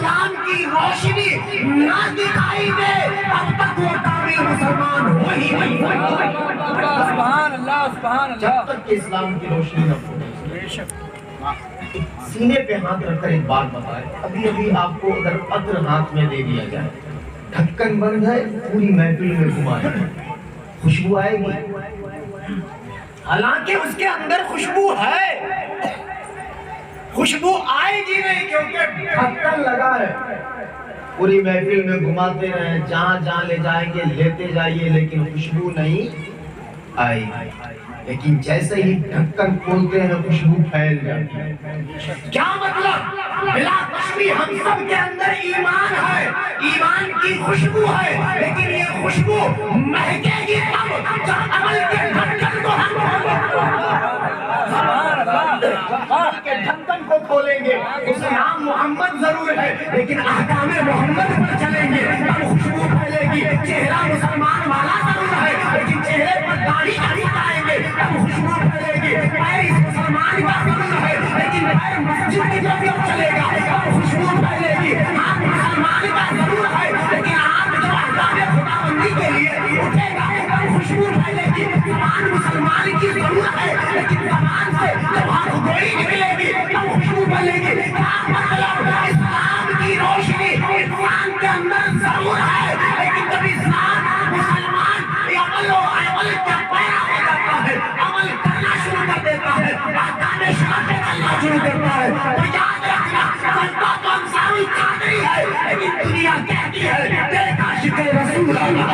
اسلام کی روشنی نہ دکھائی دے تب تک وہ کامل مسلمان ہو ہی نہیں سبحان اللہ سبحان اللہ. جب تک کہ اسلام کی روشنی نہ پھوٹے. سینے پہ ہاتھ رکھ کر ایک بات بتائے. ابھی ابھی آپ کو اگر عطر ہاتھ میں دے دیا جائے, ڈھکن بن جائے, پوری محفل میں گھمائے, خوشبو آئے گی؟ حالانکہ اس کے اندر خوشبو ہے, خوشبو آئے گی نہیں کیونکہ ڈھکن لگا ہے. پوری محفل میں گھماتے رہیں, جہاں جہاں لے جائیں گے لیتے جائیے, لیکن خوشبو نہیں آئی. لیکن جیسے ہی ڈھکن کھولتے ہیں خوشبو پھیل جاتی ہے. کیا مطلب؟ بلا کشمی ہم سب کے اندر ایمان ہے, ایمان کی خوشبو ہے, لیکن یہ خوشبو مہکے گی تب جب عمل کے ڈھکن کو ہم کے ڈھکن کو کھولیں گے. اس نام محمد ضرور ہے لیکن احکام محمد پر چلیں گے تب خوشبو پھیلے گی. چہرہ مسلمان والا ضرور ہے لیکن چہرے پر داڑھی نہیں آئیں گے تب خوشبو پھیلے گی. پیر اس مسلمان کا ضرور ہے لیکن پیر مسجد کی طرف چلے گا تب خوشبو پھیلے گی. ہاتھ مسلمان کا ضرور ہے لیکن ہاتھ جو احکام خدا بندی کے لیے اٹھے گا تب خوشبو پھیلے گی. زبان مسلمان کی ضرور ہے لیکن زبان سے جب ہاتھ گوئی نکلے گی تب خوشبو پھیلے گی. کیا مطلب؟ اسلام کی روشنی انسان کے اندر ضرور ہے لیکن جب اسلام مسلمان عمل کا پیرا ہو جاتا ہے, عمل کرنا شروع کر دیتا ہے, احکام شرع پہ چلنا شروع کرتا ہے, تو یاد رکھنا چلتا تو انصار القادری ہے لیکن دنیا کہتی ہے دیکھ عاشق رسول اللہ.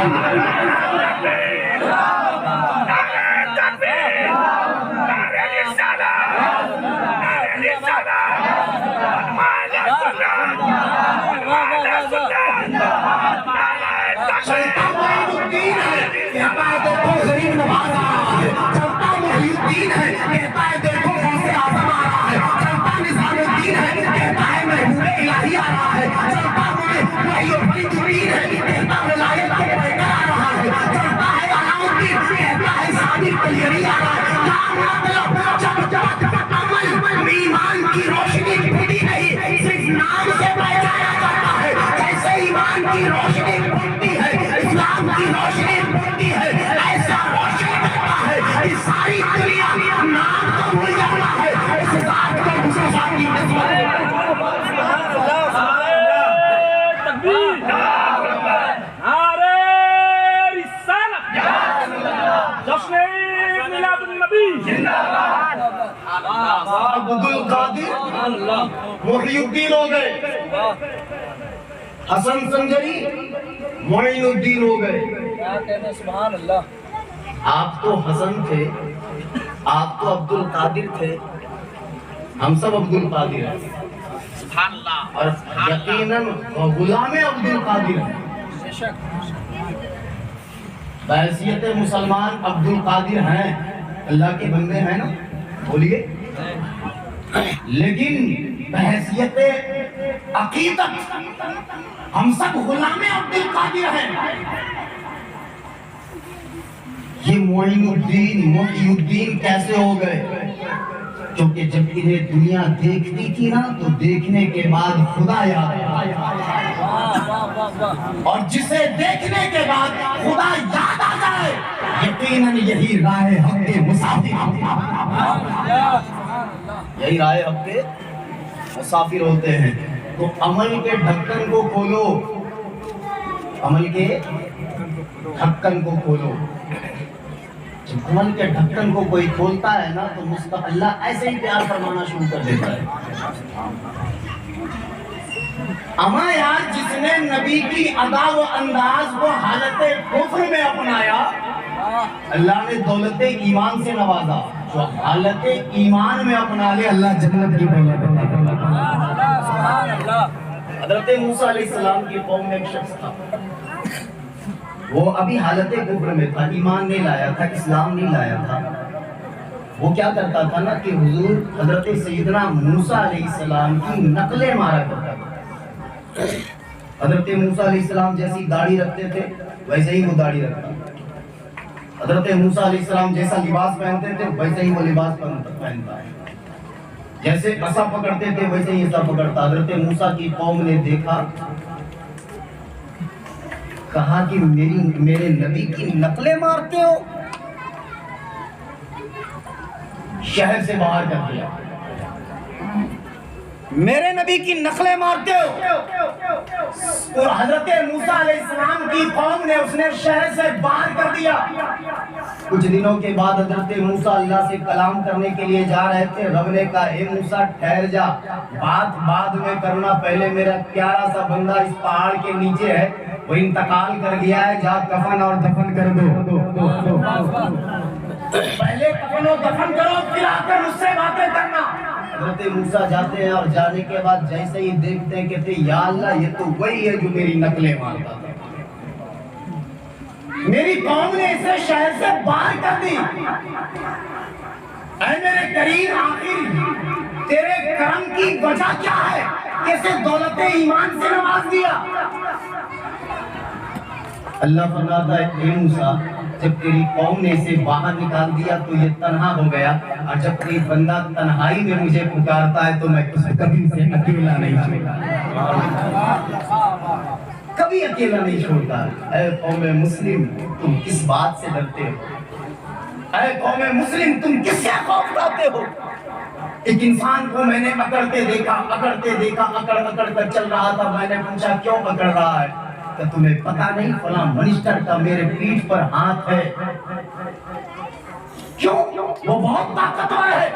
چلتا معین الدین ہے کہتا ہے دیکھو غریب نواز آ رہا ہے. چلتا محی الدین ہے کہتا ہے دیکھو غوث اعظم آ رہا ہے. چلتا نظام الدین ہے کہتا ہے محبوب الہی آ رہا ہے. چلتا محی فرید الدین ہے کہتا ولایت کا پیکر آ رہا ہے. چلتا ہے علاؤالدین کہتا ہے صادق کلیری آ رہا ہے. کیا مطلب؟ جب عمل ایمان کی روشنی پھوٹی نہیں, صرف نام سے پہچانا جاتا ہے. جیسے ایمان کی روشنی پھوٹتی ہے, اسلام کی روشنی پھوٹتی ہے, ایسا روشن کرتا ہے کہ ساری دنیا نام کو بھول جاتا ہے. اس ذات کو دوسرے ذات کی نسبت عبد القادر محی الدین ہو گئے, حسن سنجری معین الدین ہو گئے. سبحان اللہ. آپ تو حسن تھے, آپ تو عبد القادر تھے, ہم سب عبد القادر ہیں اور یقیناً غلام عبد القادر ہیں. بحیثیت مسلمان عبد القادر ہیں, اللہ کے بندے ہیں نا, بولیے. لیکن بحیثیت عقیدت ہم سب غلام عبد القادر ہیں. یہ معین الدین محی الدین کیسے ہو گئے؟ کیونکہ جب انہیں دنیا دیکھتی تھی نا تو دیکھنے کے بعد خدا یاد آیا, اور جسے دیکھنے کے بعد خدا یاد آ جائے یقیناً یہی راہ حق کے مسافر, یہی راہ حق کے مسافر ہوتے ہیں. تو عمل کے ڈھکن کو کھولو, عمل کے ڈھکن کو کھولو. جب عمل کے ڈھکن کو کوئی کھولتا ہے نا تو مستقل اللہ ایسے ہی پیار فرمانا شروع کر دیتا ہے. اما یار جس نے نبی کی ادا و انداز کو حالت کفر میں اپنایا, اللہ نے دولت ایمان سے نوازا. جو حالت ایمان میں اپنا لے اللہ جنت کی دولت عطا. حضرت موسیٰ علیہ السلام کی قوم میں ایک شخص تھا, وہ ابھی حالت کفر میں تھا, ایمان نہیں لایا تھا, اسلام نہیں لایا تھا. وہ کیا کرتا تھا نا کہ حضور حضرت سیدنا موسیٰ علیہ السلام کی نقلیں مارا کرتا تھا. حضرت موسیٰ علیہ السلام جیسی داڑھی رکھتے تھے ویسے ہی وہ داڑھی رکھتا. حضرت موسیٰ علیہ السلام جیسا لباس پہنتے تھے ویسے ہی وہ لباس پہنتا ہے. جیسے عصا پکڑتے تھے ویسے ہی عصا پکڑتا. حضرت موسیٰ کی قوم نے دیکھا, کہا کہ میرے نبی کی نقلیں مارتے ہو. شہر سے باہر کر دیا. میرے نبی کی نقلیں مارتے ہو. اور حضرت موسیٰ علیہ السلام کی قوم نے اس نے شہر سے باہر کر دیا. کچھ دنوں کے بعد حضرت موسیٰ اللہ سے کلام کرنے کے لیے جا رہے تھے. رب نے کہا اے موسیٰ ٹھہر جا, بات بعد میں کرنا, پہلے میرا پیارا سا بندہ اس پہاڑ کے نیچے ہے, وہ انتقال کر گیا ہے, جا کفن اور دفن کر دو. پہلے کفن و دفن کرو, پھر آ کر مجھ سے باتیں کرنا. حضرت موسیٰ جاتے ہیں اور جانے کے بعد جیسے ہی دیکھتے ہیں کہتے ہیں یا اللہ یہ تو وہی ہے جو میری نقلیں مارتا تھا. میری قوم نے اسے شہر سے باہر کر دی. اے میرے کریم آخر تیرے کرم کی وجہ کیا ہے کہ اسے دولت ایمان سے نواز دیا. اللہ فرماتا ہے اے موسیٰ جب تیری قوم نے اسے باہر نکال دیا تو یہ تنہا ہو گیا, اور جب کوئی بندہ تنہائی میں مجھے پکارتا ہے تو میں اسے کبھی سے اکیلا نہیں چھوڑتا, کبھی اکیلا نہیں چھوڑتا. اے قوم مسلم تم کس بات سے ڈرتے ہو؟ اے قوم مسلم تم کس سے خوف کھاتے ہو؟ ایک انسان کو میں نے اکڑتے دیکھا, اکڑ کر چل رہا تھا. میں نے پوچھا کیوں اکڑ رہا ہے؟ کہ تمہیں پتا نہیں فلاں منسٹر کا میرے پیٹھ پر ہاتھ ہے. کیوں؟ وہ بہت طاقتور ہے.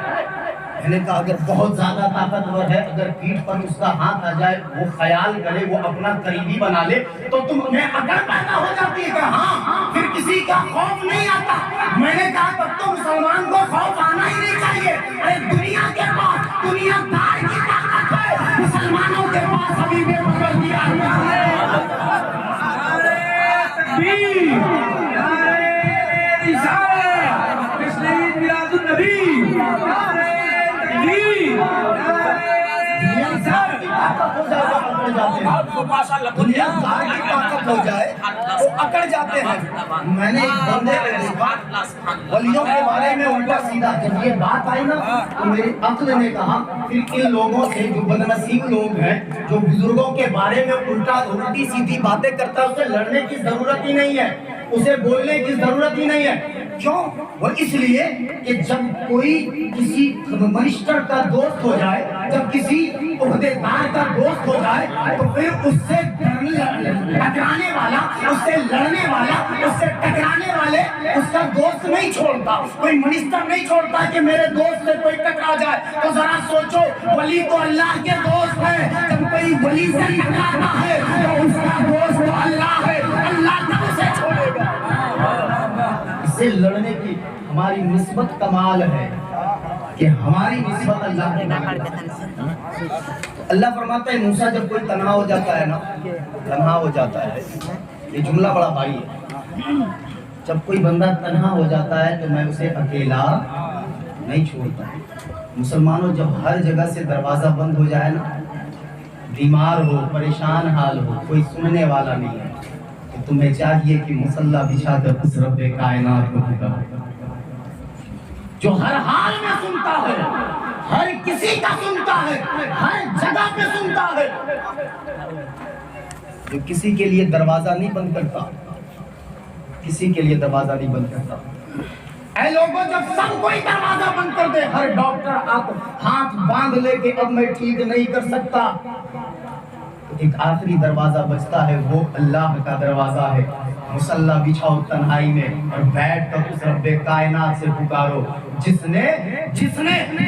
میں نے کہا اگر بہت زیادہ طاقتور ہے, اگر پیٹھ پر اس کا ہاتھ آ جائے, وہ خیال کرے, وہ اپنا قریبی بنا لے, تو تمہیں اکڑ پیدا ہو جاتی ہے کہ ہاں پھر کسی کا خوف نہیں آتا. میں نے کہا تب تو مسلمان کو خوف آنا ہی نہیں چاہیے. ارے دنیا کے پاس دنیا دار کی طاقت ہے, مسلمانوں کے پاس ابھی بھی پکڑ دیا ہے. دنیا دار کی طاقت ہو جائے تو اکڑ جاتے ہیں. میں نے ایک بندے کو دیکھا ولیوں کے بارے میں الٹا سیدھا, جب یہ بات آئی نا تو میری عقل نے کہا پھر ان لوگوں سے جو بدنصیب لوگ ہیں, جو بزرگوں کے بارے میں الٹی سیدھی باتیں کرتا ہے, اسے لڑنے کی ضرورت ہی نہیں ہے, اسے بولنے کی ضرورت ہی نہیں ہے. کیوں؟ وہ اس لیے کہ جب کوئی کسی منسٹر کا دوست ہو جائے, جب کسی عہدیدار کا دوست ہو جائے, تو پھر اس سے ٹکرانے والا, اس سے لڑنے والا, اس سے ٹکرانے والے اس کا دوست نہیں چھوڑتا. کوئی منسٹر نہیں چھوڑتا کہ میرے دوست سے کوئی ٹکرا جائے. تو ذرا سوچو, ولی تو اللہ کے دوست ہے, جب کوئی ولی سے ٹکراتا ہے تو اس کا دوست تو اللہ ہے, اللہ نہ اسے چھوڑے گا. سے لڑنے کی ہماری نسبت کمال ہے کہ ہماری نسبت اللہ کے نام. اللہ فرماتا ہے موسیٰ جب کوئی تنہا ہو جاتا ہے نا, تنہا ہو جاتا ہے, یہ جملہ بڑا بھاری ہے, جب کوئی بندہ تنہا ہو جاتا ہے تو میں اسے اکیلا نہیں چھوڑتا. مسلمانوں جب ہر جگہ سے دروازہ بند ہو جائے نا, بیمار ہو, پریشان حال ہو, کوئی سننے والا نہیں ہے, تو تمہیں چاہیے کہ مصلی بچھا کر اس رب کائنات کو پکارو جو ہر حال میں سنتا ہے, ہر کسی کا سنتا ہے, ہر جگہ پہ سنتا ہے, جو کسی کے لیے دروازہ نہیں بند کرتا, کسی کے لیے دروازہ نہیں بند کرتا. اے لوگوں جب سب کوئی دروازہ بند کر دے, ہر ڈاکٹر آپ ہاتھ باندھ لے کہ اب میں ٹھیک نہیں کر سکتا, ایک آخری دروازہ بچتا ہے, وہ اللہ کا دروازہ ہے. مصلی بچھاؤ تنہائی میں اور بیٹھ کر اس رب کائنات سے پکارو جس نے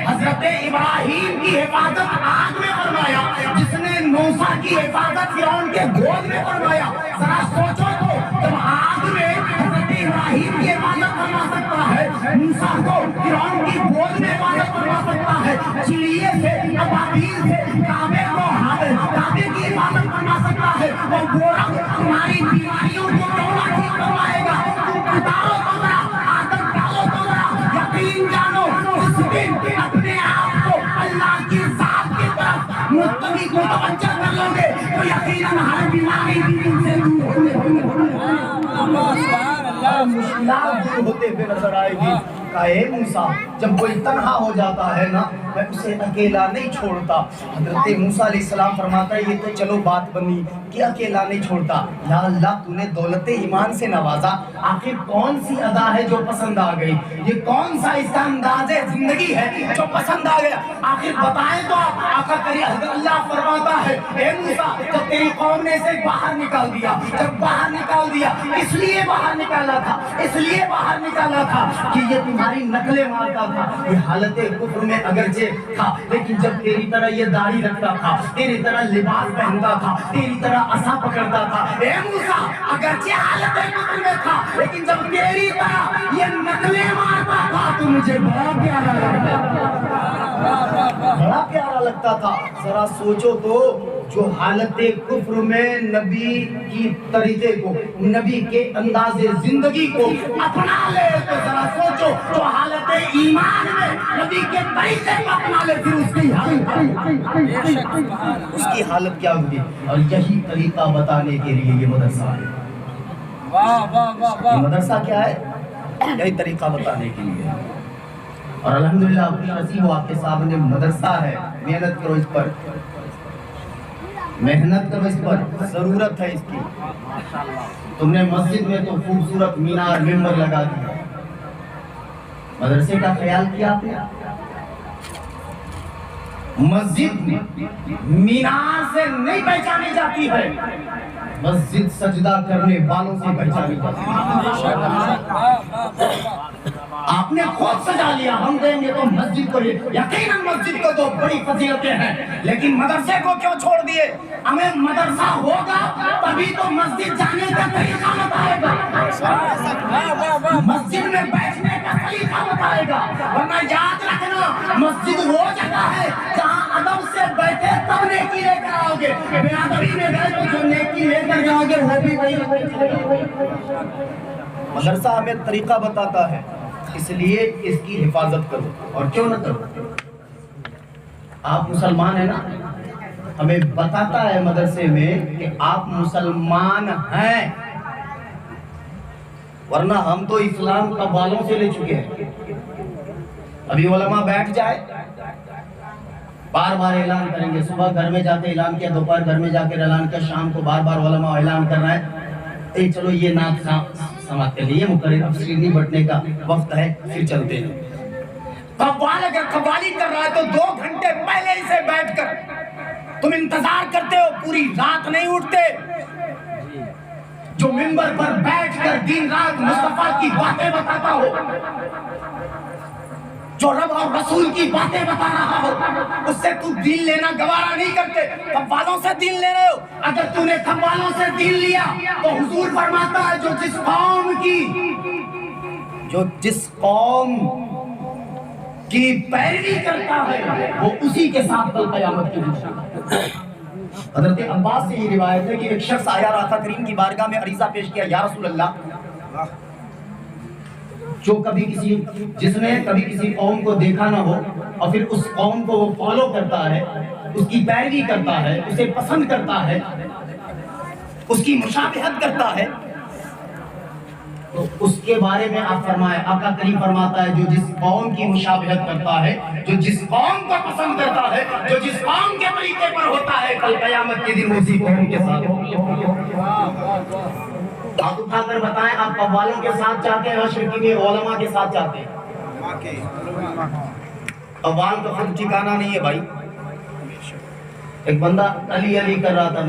حضرت ابراہیم کی حفاظت آگ میں فرمایا, جس نے موسیٰ کی حفاظت فرعون کے گود میں فرمایا. ذرا سوچو تو, جب آگ میں حضرت ابراہیم کی حفاظت فرما سکتا ہے, موسیٰ کو فرعون کی گود میں حفاظت فرما سکتا ہے, چڑیے سے, ابابیل سے, کعبے کی حفاظت فرما سکتا ہے, وہ گورا تمہاری بیماریوں کو توڑا ٹھیک کروائے گا. تم اتارو تو ذرا, عادت ڈالو تو ذرا, یقین جانو اس دن اپنے آپ کو اللہ کی ذات کی طرف متوجہ کو توجہ کر لو گے تو یقیناً ہر بیماری دل سے دور ہونے سبحان اللہ, مشکلات دور ہوتے ہوئے نظر آئے گی. کہا اے موسیٰ جب کوئی تنہا ہو جاتا ہے نا میں اسے اکیلا نہیں چھوڑتا. حضرت موسیٰ علیہ السلام فرماتا ہے یہ تو چلو بات بنی کہ اکیلا نہیں چھوڑتا. یا اللہ تو نے دولت ایمان سے نوازا, آخر کون سی ادا ہے جو پسند آ گئی, یہ کون سا اس کا انداز زندگی ہے جو پسند آ گیا, آخر بتائیں تو آپ. آقا کریم اللہ فرماتا ہے اے موسیٰ جب تیری قوم نے اسے باہر نکال دیا, جب باہر نکال دیا اس لیے باہر نکالا تھا, اس لیے باہر نکالا تھا کہ یہ تمہاری نقلیں مارتا تھا, یہ حالت کفر میں اگرچہ تھا لیکن جب تیری طرح یہ داڑھی رکھتا تھا, تیری طرح لباس پہنتا تھا, تیری طرح عصا پکڑتا تھا, اے موسیٰ اگرچہ حالت کفر میں تھا لیکن جب تیری طرح یہ نقلیں مارتا تھا تو مجھے بڑا پیارا لگتا تھا, بڑا پیارا لگتا تھا. ذرا سوچو تو جو حالت کفر میں نبی کی طریقے کو, نبی کے انداز زندگی کو اپنا لے تو ذرا سوچو جو حالت ایمان میں نبی کے طریقے کو اپنا لے پھر اس کی حالت کیا ہوگی. اور یہی طریقہ بتانے کے لیے یہ مدرسہ ہے. یہ مدرسہ کیا ہے؟ یہی طریقہ بتانے کے لیے. اور الحمدللہ اپنی نصیب ہو آپ کے سامنے مدرسہ ہے, محنت کرو اس پر, محنت کرو اس پر, ضرورت ہے اس کی. تم نے مسجد میں تو خوبصورت مینار ممبر لگا دیا, مدرسے کا خیال کیا آپ نے؟ مسجد مینار سے نہیں پہچانی جاتی ہے, مسجد سجدہ کرنے والوں سے پہچانی جاتی ہے. آپ نے خود سجا لیا, ہم دیں گے تو مسجد کو, یقیناً مسجد کو تو بڑی فضیلتیں ہیں لیکن مدرسے کو کیوں چھوڑ دیے؟ ہمیں مدرسہ ہوگا تبھی تو مسجد جانے کا طریقہ بتائے گا, مسجد میں بیٹھنے کا طریقہ بتائے گا. ورنہ یاد رکھنا مسجد وہ جگہ ہے جہاں ادب سے بیٹھے تب نیکی لے کر آؤ گے, بے ادبی میں گئے تو جو نیکی لے کر جاؤ گے وہ بھی وہی. مدرسہ ہمیں طریقہ بتاتا ہے, اس لیے اس کی حفاظت کرو. اور کیوں نہ کرو, آپ مسلمان ہیں نا, ہمیں بتاتا ہے مدرسے میں کہ آپ مسلمان ہیں, ورنہ ہم تو اسلام قبالوں سے لے چکے ہیں. ابھی علماء بیٹھ جائے بار بار اعلان کریں گے, صبح گھر میں جا کے اعلان کیا, دوپہر گھر میں جا کے اعلان کیا, شام کو بار بار علماء اعلان کر رہا ہے چلو یہ نعت سماعت کے لیے مقرر اب سیڑھی بٹنے کا وقت ہے, پھر چلتے ہیں. قوال اگر قوالی کر رہا ہے تو 2 گھنٹے پہلے ہی سے بیٹھ کر تم انتظار کرتے ہو, پوری رات نہیں اٹھتے. جو منبر پر بیٹھ کر دن رات مصطفیٰ کی باتیں بتاتا ہو, جو رب اور رسول کی باتیں بتا رہا ہو, اس سے تو دین لینا گوارا نہیں کرتے, قوالوں سے دین لے رہے ہو. اگر تو نے قوالوں سے دین لیا تو حضور فرماتا ہے جو جس قوم کی پیروی کرتا ہے وہ اسی کے ساتھ کل قیامت کے دن. حضرت عباس سے یہ روایت ہے کہ ایک شخص آیا آقا کریم کی بارگاہ میں عریضہ پیش کیا, یا رسول اللہ, جو جس نے کبھی کسی قوم کو دیکھا نہ ہو اور پھر اس قوم کو وہ فالو کرتا ہے, اس کی پیروی کرتا ہے, اسے پسند کرتا ہے, اس کی مشابہت کرتا ہے, تو اس کے بارے میں آپ فرمائے, آقا کریم فرماتا ہے جو جس قوم کی مشابہت کرتا ہے, جو جس قوم کو پسند کرتا ہے, جو جس قوم کے طریقے پر ہوتا ہے, کل قیامت کے دن اسی قوم کے ساتھ ہاتھ اٹھا کر بتائیں آپ قوالوں کے ساتھ چاہتے ہیں شرکی میں علماء کے ساتھ چاہتے ہیں؟ قوال تو خود ٹھکانا نہیں ہے بھائی. ایک بندہ علی علی کر رہا تھا, میں